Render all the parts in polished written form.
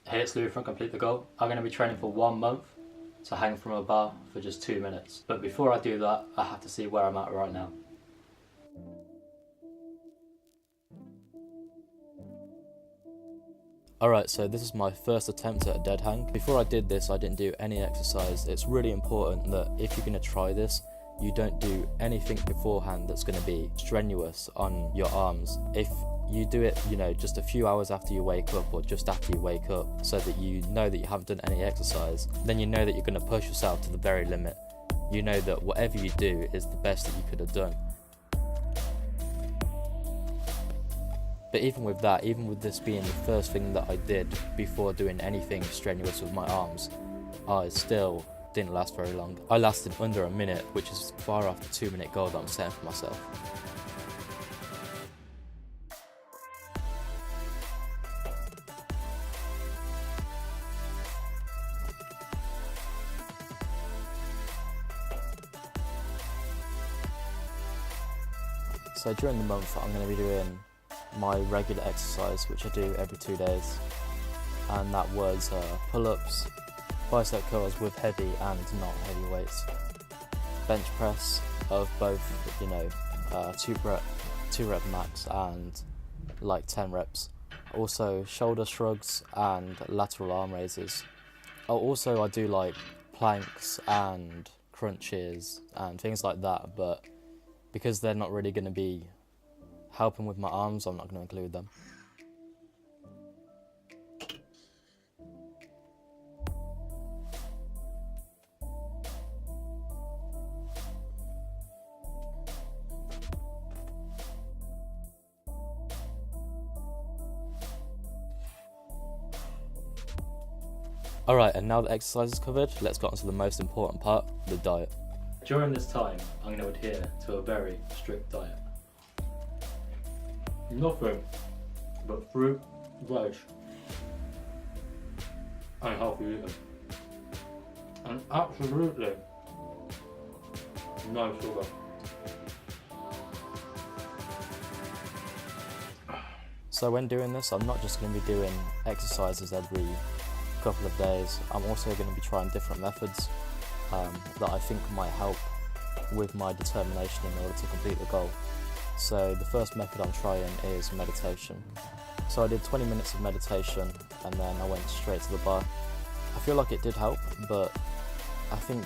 Hey, it's Lou from Complete the Goal. I'm going to be training for 1 month to hang from a bar for just 2 minutes. But before I do that, I have to see where I'm at right now. Alright, so this is my first attempt at a dead hang. Before I did this, I didn't do any exercise. It's really important that if you're going to try this, you don't do anything beforehand that's going to be strenuous on your arms. If you do it, just a few hours after you wake up or just after you wake up, so that you know that you haven't done any exercise, then you know that you're going to push yourself to the very limit. You know that whatever you do is the best that you could have done. But even with that, even with this being the first thing that I did before doing anything strenuous with my arms, I still didn't last very long. I lasted under a minute, which is far off the 2-minute goal that I'm setting for myself. So during the month, I'm going to be doing my regular exercise, which I do every 2 days, and that was pull-ups, bicep curls with heavy and not heavy weights, bench press of both, 2 rep max and like 10 reps. Also shoulder shrugs and lateral arm raises. I do like planks and crunches and things like that, but because they're not really going to be helping with my arms, I'm not going to include them. Alright, and now that exercise is covered, let's get on to the most important part, the diet. During this time, I'm going to adhere to a very strict diet. Nothing but fruit, veg, and healthy eating. And absolutely no sugar. So when doing this, I'm not just going to be doing exercises every couple of days. I'm also going to be trying different methods that I think might help with my determination in order to complete the goal. So the first method I'm trying is meditation. So I did 20 minutes of meditation and then I went straight to the bar. I feel like it did help, but I think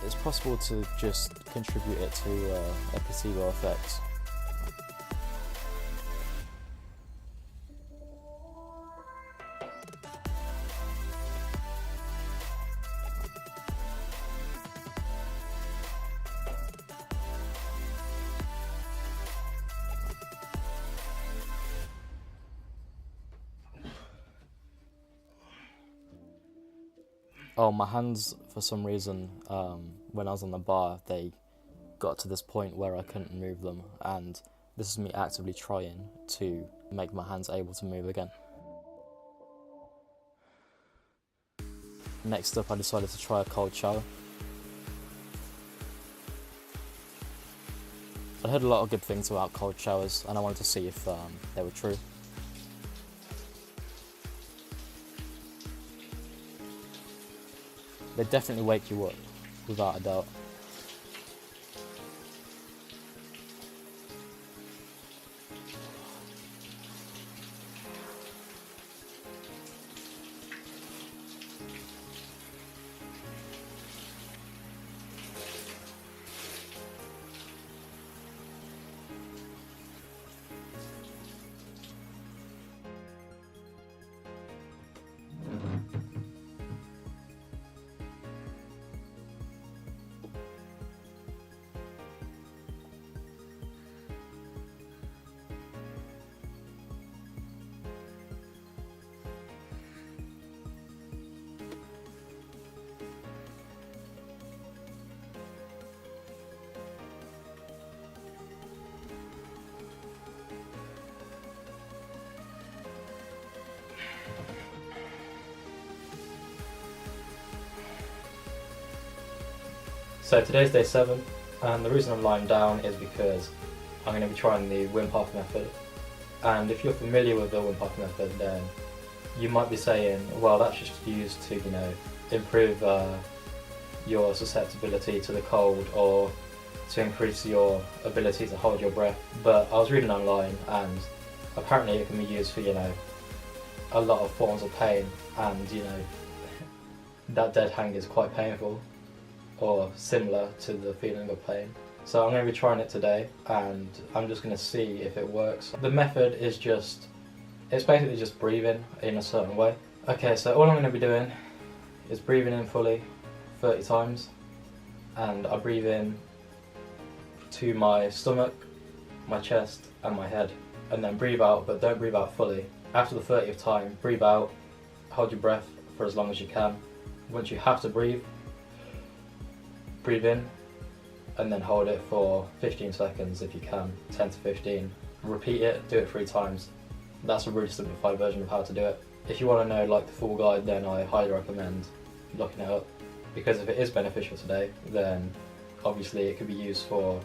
it's possible to just contribute it to a placebo effect. Oh, my hands, for some reason, when I was on the bar, they got to this point where I couldn't move them, and this is me actively trying to make my hands able to move again. Next up, I decided to try a cold shower. I heard a lot of good things about cold showers, and I wanted to see if they were true. They definitely wake you up, without a doubt. So today's day 7, and the reason I'm lying down is because I'm going to be trying the Wim Hof method. And if you're familiar with the Wim Hof method, then You might be saying, well, that's just used to, improve your susceptibility to the cold or to increase your ability to hold your breath. But I was reading online, and apparently it can be used for, a lot of forms of pain, and, that dead hang is quite painful, or similar to the feeling of pain. So I'm going to be trying it today, and I'm just going to see if it works. The method is it's basically just breathing in a certain way. Okay, so all I'm going to be doing is breathing in fully 30 times, and I breathe in to my stomach, my chest and my head, and then breathe out, but don't breathe out fully. After the 30th time, breathe out, hold your breath for as long as you can. Once you have to breathe in, and then hold it for 15 seconds if you can, 10 to 15. Repeat it, do it 3 times. That's a really simplified version of how to do it. If you want to know the full guide, then I highly recommend looking it up, because if it is beneficial today, then obviously it could be used for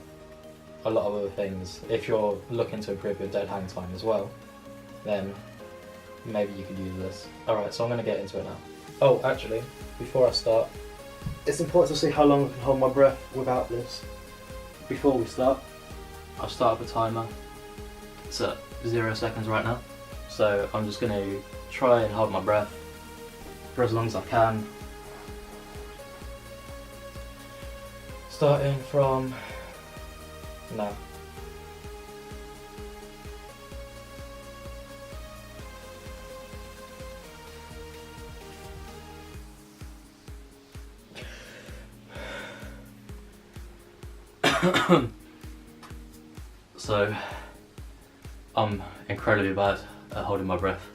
a lot of other things. If you're looking to improve your dead hang time as well, then maybe you could use this. Alright, so I'm going to get into it now. Oh, actually, before I start, it's important to see how long I can hold my breath without this. Before we start, I'll start up a timer. It's at 0 seconds right now. So I'm just going to try and hold my breath for as long as I can. Starting from now. So, I'm incredibly bad at holding my breath.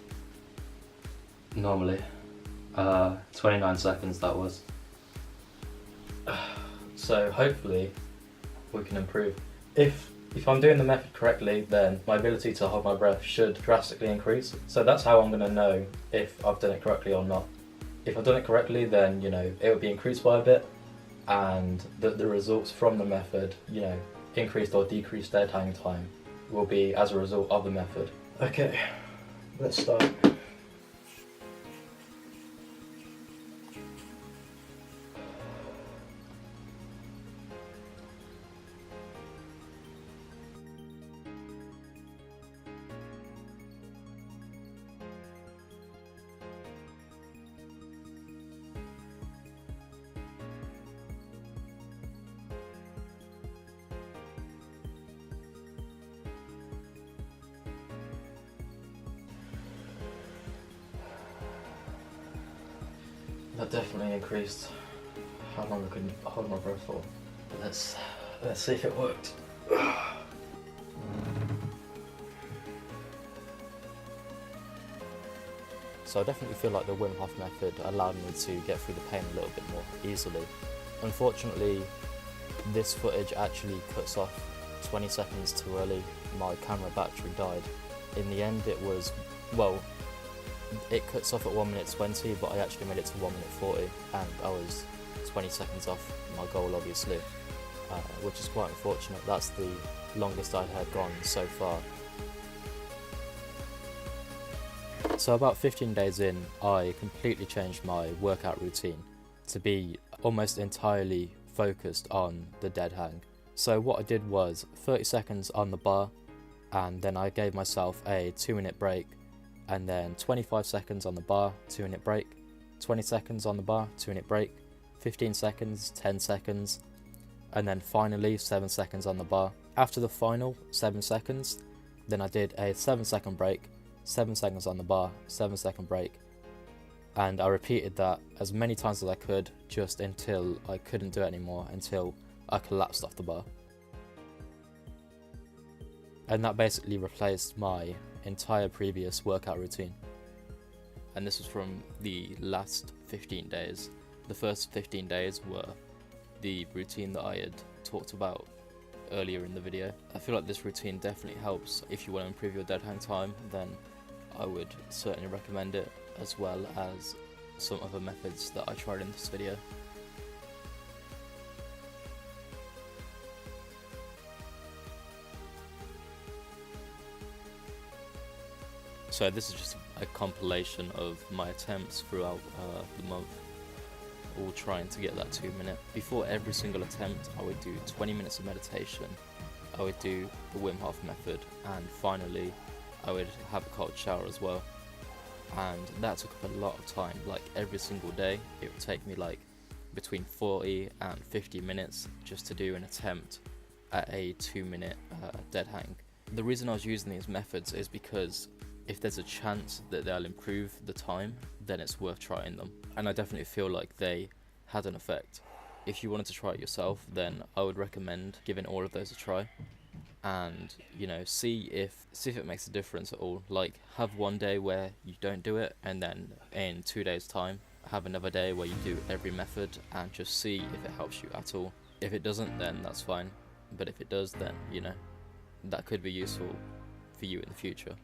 Normally. 29 seconds that was. So hopefully we can improve. If I'm doing the method correctly, then my ability to hold my breath should drastically increase. So that's how I'm going to know if I've done it correctly or not. If I've done it correctly, then it will be increased by a bit, and the results from the method, increased or decreased dead hang time, will be as a result of the method. Okay, let's start. That definitely increased how long I could hold my breath for. But let's see if it worked. So I definitely feel like the Wim Hof method allowed me to get through the pain a little bit more easily. Unfortunately, this footage actually cuts off 20 seconds too early. My camera battery died. In the end, it cuts off at 1 minute 20, but I actually made it to 1 minute 40, and I was 20 seconds off my goal, obviously, which is quite unfortunate. That's the longest I had gone so far. So about 15 days in, I completely changed my workout routine to be almost entirely focused on the dead hang. So what I did was 30 seconds on the bar, and then I gave myself a 2-minute break, and then 25 seconds on the bar, 2-minute break, 20 seconds on the bar, 2-minute break, 15 seconds, 10 seconds, and then finally 7 seconds on the bar. After the final 7 seconds, then I did a 7-second break, 7 seconds on the bar, 7-second break, and I repeated that as many times as I could, just until I couldn't do it anymore, until I collapsed off the bar. And that basically replaced my entire previous workout routine. And this was from the last 15 days. The first 15 days were the routine that I had talked about earlier in the video. I feel like this routine definitely helps. If you want to improve your dead hang time, then I would certainly recommend it, as well as some other methods that I tried in this video. So this is just a compilation of my attempts throughout the month, all trying to get that 2 minute. Before every single attempt, I would do 20 minutes of meditation, I would do the Wim Hof method, and finally I would have a cold shower as well. And that took up a lot of time. Like every single day it would take me like between 40 and 50 minutes just to do an attempt at a 2 minute dead hang. The reason I was using these methods is because if there's a chance that they'll improve the time, then it's worth trying them. And I definitely feel like they had an effect. If you wanted to try it yourself, then I would recommend giving all of those a try, and see if it makes a difference at all. Like, have one day where you don't do it, and then in 2 days time have another day where you do every method, and just see if it helps you at all. If it doesn't, then that's fine, but if it does, then that could be useful for you in the future.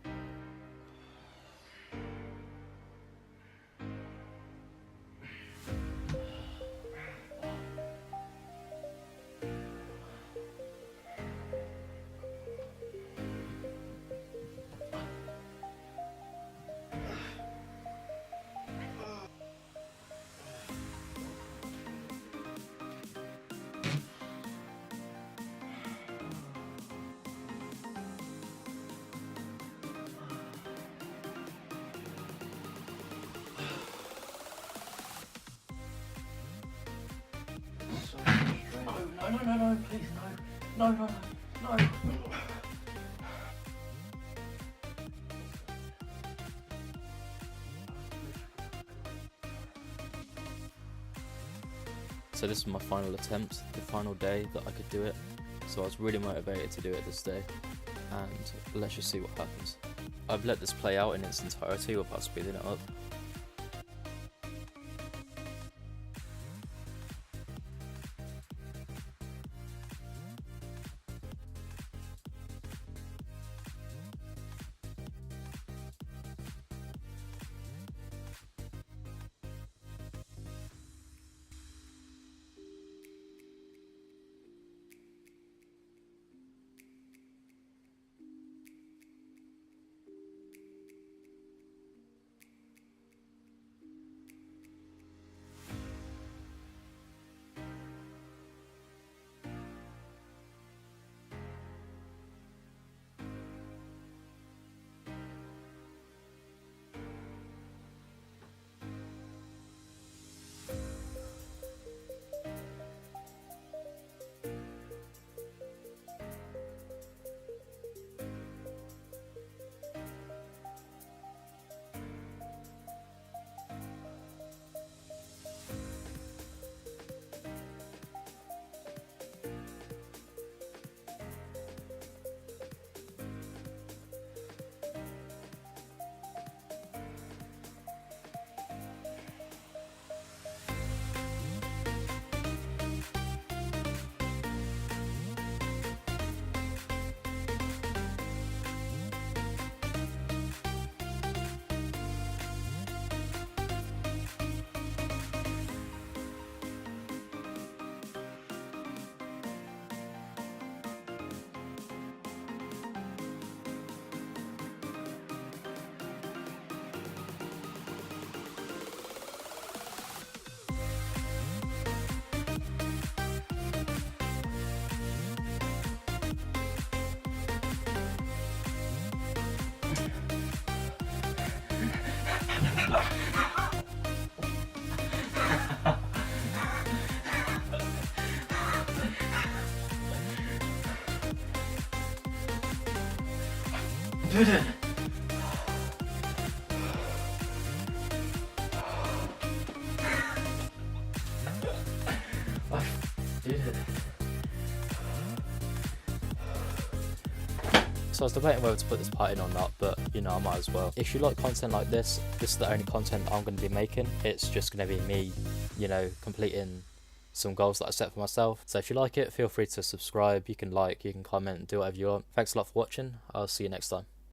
No, please, no. So this was my final attempt, the final day that I could do it. So I was really motivated to do it this day, and let's just see what happens. I've let this play out in its entirety without speeding it up. Did it! I did it. So I was debating whether to put this part in or not, but I might as well. If you like content like this is the only content I'm going to be making. It's just going to be me, completing some goals that I set for myself. So if you like it, feel free to subscribe. You can like, you can comment, do whatever you want. Thanks a lot for watching. I'll see you next time.